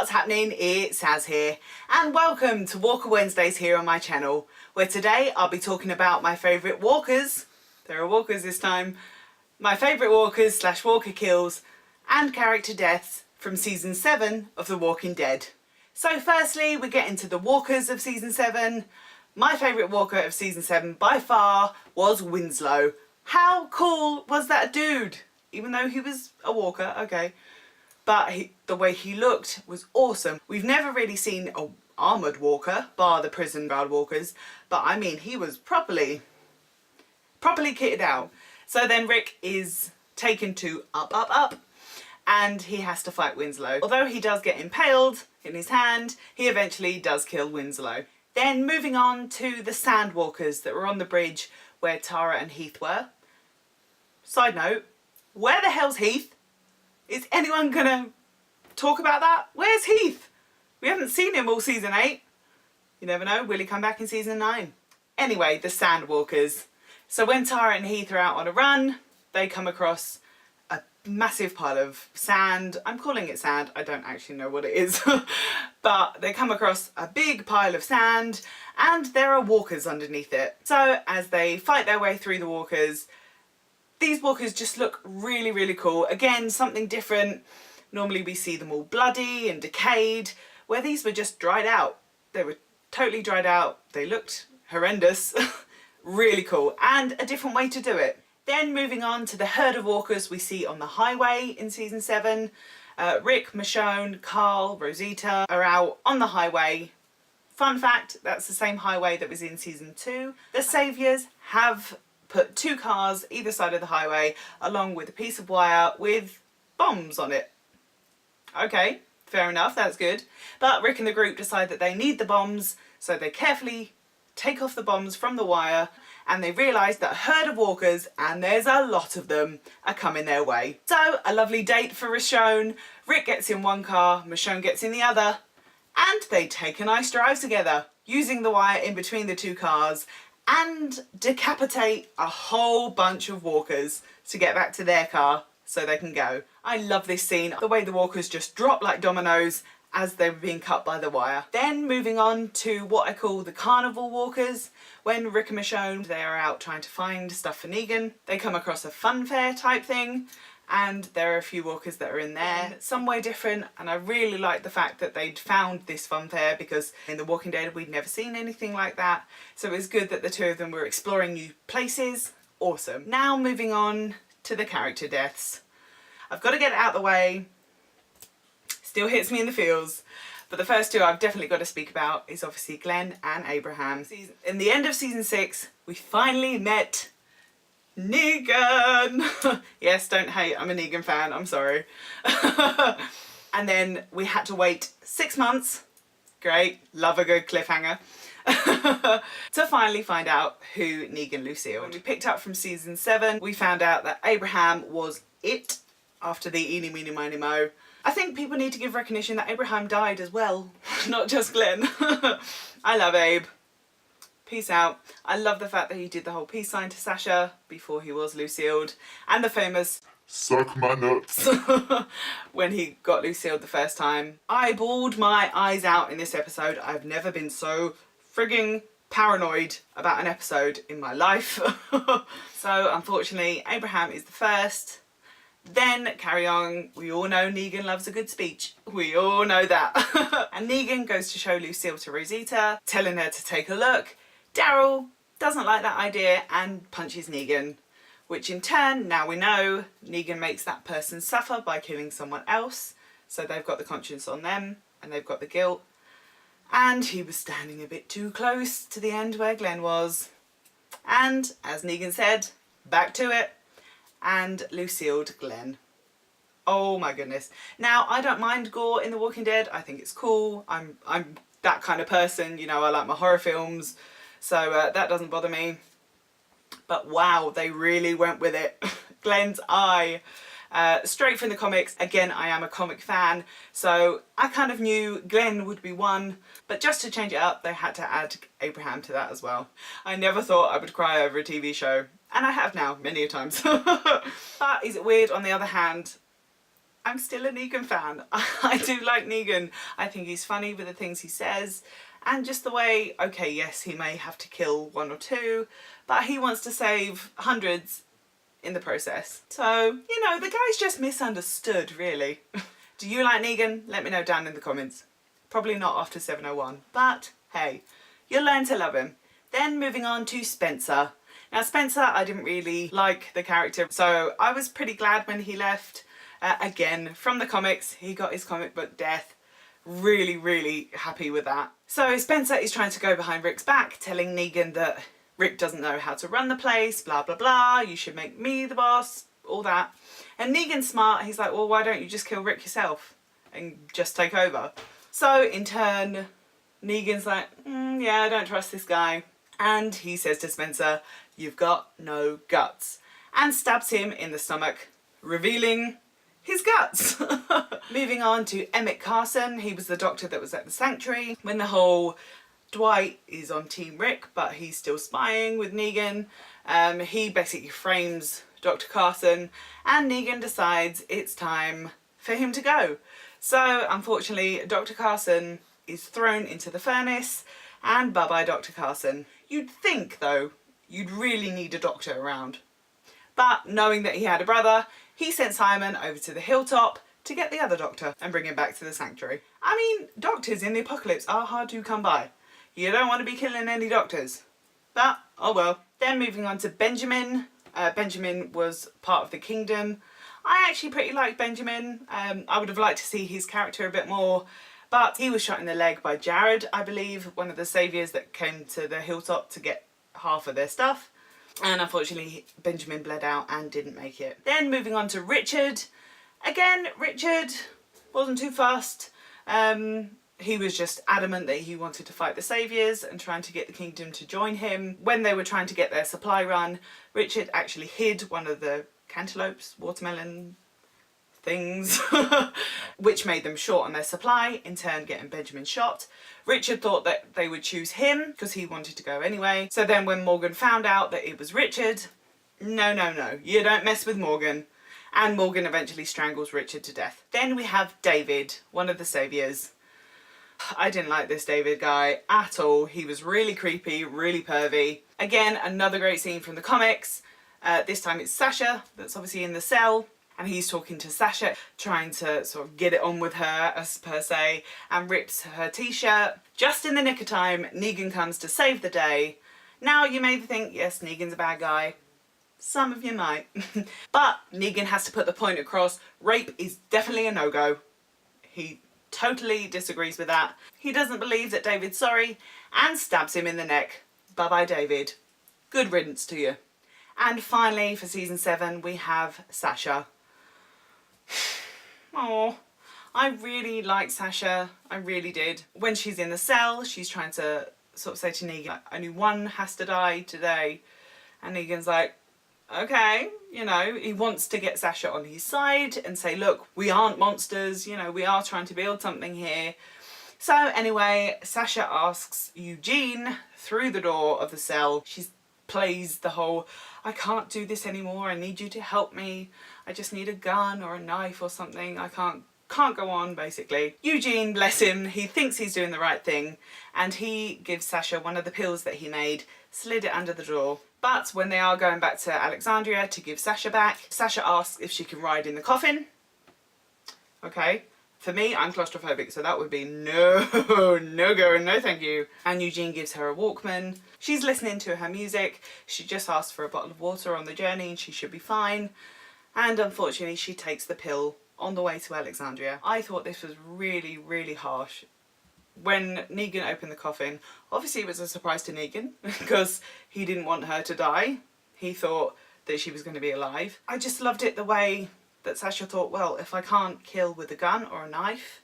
what's happening? It's Saz here and welcome to Walker Wednesdays here on my channel, where today I'll be talking about my favourite walkers, there are walkers this time, my favourite walkers slash walker kills and character deaths from season 7 of The Walking Dead. So firstly we get into the walkers of season 7. My favourite walker of season 7 by far was Winslow. How cool was that dude? Even though he was a walker, okay. But the way he looked was awesome. We've never really seen an armoured walker, bar the prison guard walkers, but I mean he was properly kitted out. So then Rick is taken to up, and he has to fight Winslow. Although he does get impaled in his hand, he eventually does kill Winslow. Then moving on to the sandwalkers that were on the bridge where Tara and Heath were. Side note, where the hell's Heath? Is anyone gonna talk about that? Where's Heath? We haven't seen him all season 8. You never know, will he come back in season 9? Anyway, the sandwalkers. So when Tara and Heath are out on a run, they come across a massive pile of sand. I'm calling it sand, I don't actually know what it is. But they come across a big pile of sand and there are walkers underneath it. So as they fight their way through the walkers, these walkers just look really cool. Again, something different. Normally we see them all bloody and decayed, where these were just dried out. They were totally dried out. They looked horrendous. Really cool, and a different way to do it. Then moving on to the herd of walkers we see on the highway in season 7. Rick, Michonne, Carl, Rosita are out on the highway. Fun fact, that's the same highway that was in season 2. The Saviours have put 2 cars either side of the highway along with a piece of wire with bombs on it. Okay, fair enough, that's good. But Rick and the group decide that they need the bombs, so they carefully take off the bombs from the wire and they realise that a herd of walkers, and there's a lot of them, are coming their way. So a lovely date for Michonne. Rick gets in one car, Michonne gets in the other, and they take a nice drive together using the wire in between the 2 cars and decapitate a whole bunch of walkers to get back to their car so they can go. I love this scene, the way the walkers just drop like dominoes as they were being cut by the wire. Then moving on to what I call the carnival walkers. When Rick and Michonne, they are out trying to find stuff for Negan, they come across a fun fair type thing, and there are a few walkers that are in there, some way different, and I really like the fact that they'd found this fun fair because in The Walking Dead we'd never seen anything like that, so it was good that the 2 of them were exploring new places. Awesome. Now moving on to the character deaths. I've got to get it out of the way, still hits me in the feels, but the first 2 I've definitely got to speak about is obviously Glenn and Abraham. In the end of season 6 we finally met Negan! Yes, don't hate, I'm a Negan fan, I'm sorry. And then we had to wait 6 months, great, love a good cliffhanger, to finally find out who Negan Lucille. When we picked up from season 7, we found out that Abraham was it after the eeny meeny miny mo. I think people need to give recognition that Abraham died as well, not just Glenn. I love Abe. Peace out. I love the fact that he did the whole peace sign to Sasha before he was Lucille'd, and the famous "suck my nuts" when he got Lucille'd the first time. I bawled my eyes out in this episode. I've never been so frigging paranoid about an episode in my life. So unfortunately Abraham is the first. Then carry on, we all know Negan loves a good speech. We all know that. And Negan goes to show Lucille to Rosita, telling her to take a look. Daryl doesn't like that idea and punches Negan, which in turn, now we know, Negan makes that person suffer by killing someone else, so they've got the conscience on them and they've got the guilt. And he was standing a bit too close to the end where Glenn was. And as Negan said, back to it, and Lucille'd Glenn. Oh my goodness. Now, I don't mind gore in The Walking Dead. I think it's cool. I'm that kind of person, you know, I like my horror films. So that doesn't bother me. But wow, they really went with it. Glenn's eye. Straight from the comics. Again, I am a comic fan, so I kind of knew Glenn would be one, but just to change it up, they had to add Abraham to that as well. I never thought I would cry over a TV show, and I have now, many a times. But is it weird? On the other hand, I'm still a Negan fan. I do like Negan. I think he's funny with the things he says. And just the way, okay, yes, he may have to kill one or two, but he wants to save hundreds in the process. So, you know, the guy's just misunderstood, really. Do you like Negan? Let me know down in the comments. Probably not after 701, but hey, you'll learn to love him. Then moving on to Spencer. Now Spencer, I didn't really like the character, so I was pretty glad when he left. Again, from the comics, he got his comic book death. Really, really happy with that. So Spencer is trying to go behind Rick's back, telling Negan that Rick doesn't know how to run the place, blah, blah, blah. You should make me the boss, all that. And Negan's smart. He's like, well, why don't you just kill Rick yourself and just take over? So in turn, Negan's like, yeah, I don't trust this guy. And he says to Spencer, you've got no guts. And stabs him in the stomach, revealing his guts. Moving on to Emmett Carson. He was the doctor that was at the sanctuary when the whole Dwight is on Team Rick, but he's still spying with Negan. He basically frames Dr. Carson, and Negan decides it's time for him to go. So unfortunately, Dr. Carson is thrown into the furnace, and bye-bye Dr. Carson. You'd think, though, you'd really need a doctor around. But knowing that he had a brother, he sent Simon over to the hilltop to get the other doctor and bring him back to the sanctuary. I mean, doctors in the apocalypse are hard to come by. You don't want to be killing any doctors. But, oh well. Then moving on to Benjamin. Benjamin was part of the kingdom. I actually pretty liked Benjamin. I would have liked to see his character a bit more. But he was shot in the leg by Jared, I believe, one of the saviours that came to the hilltop to get half of their stuff. And unfortunately, Benjamin bled out and didn't make it. Then moving on to Richard. Again, Richard wasn't too fussed. He was just adamant that he wanted to fight the saviours and trying to get the kingdom to join him. When they were trying to get their supply run, Richard actually hid one of the cantaloupes, watermelon things, which made them short on their supply, in turn getting Benjamin shot. Richard thought that they would choose him because he wanted to go anyway. So then when Morgan found out that it was Richard, no, you don't mess with Morgan. And Morgan eventually strangles Richard to death. Then we have David, one of the saviours. I didn't like this David guy at all. He was really creepy, really pervy. Again, another great scene from the comics. This time it's Sasha that's obviously in the cell. And he's talking to Sasha, trying to sort of get it on with her, as per se, and rips her t-shirt. Just in the nick of time, Negan comes to save the day. Now, you may think, yes, Negan's a bad guy. Some of you might. But Negan has to put the point across. Rape is definitely a no-go. He totally disagrees with that. He doesn't believe that David's sorry and stabs him in the neck. Bye-bye, David. Good riddance to you. And finally, for season 7, we have Sasha. Oh, I really liked Sasha. I really did. When she's in the cell, she's trying to sort of say to Negan, only one has to die today. And Negan's like, okay, you know, he wants to get Sasha on his side and say, look, we aren't monsters, you know, we are trying to build something here. So anyway, Sasha asks Eugene through the door of the cell. She plays the whole, I can't do this anymore, I need you to help me. I just need a gun or a knife or something. I can't go on, basically. Eugene, bless him, he thinks he's doing the right thing, and he gives Sasha one of the pills that he made, slid it under the door. But when they are going back to Alexandria to give Sasha back, Sasha asks if she can ride in the coffin. Okay. For me, I'm claustrophobic, so that would be no go, no thank you. And Eugene gives her a Walkman. She's listening to her music. She just asked for a bottle of water on the journey and she should be fine. And unfortunately, she takes the pill on the way to Alexandria. I thought this was really, really harsh. When Negan opened the coffin, obviously it was a surprise to Negan because he didn't want her to die. He thought that she was going to be alive. I just loved it the way that Sasha thought, well, if I can't kill with a gun or a knife,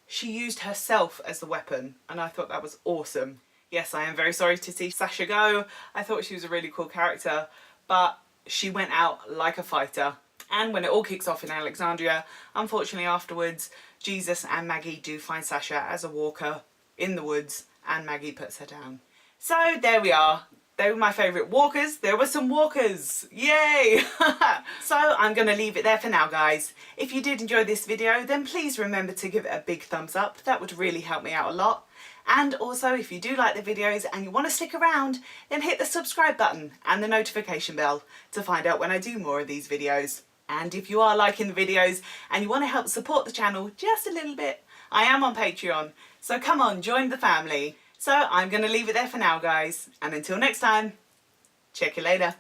she used herself as the weapon, and I thought that was awesome. Yes, I am very sorry to see Sasha go. I thought she was a really cool character, but she went out like a fighter. And when it all kicks off in Alexandria, unfortunately afterwards, Jesus and Maggie do find Sasha as a walker in the woods, and Maggie puts her down. So there we are. They were my favourite walkers. There were some walkers. Yay! So I'm going to leave it there for now, guys. If you did enjoy this video, then please remember to give it a big thumbs up. That would really help me out a lot. And also, if you do like the videos and you want to stick around, then hit the subscribe button and the notification bell to find out when I do more of these videos. And if you are liking the videos and you want to help support the channel just a little bit, I am on Patreon. So come on, join the family. So I'm going to leave it there for now, guys. And until next time, check you later.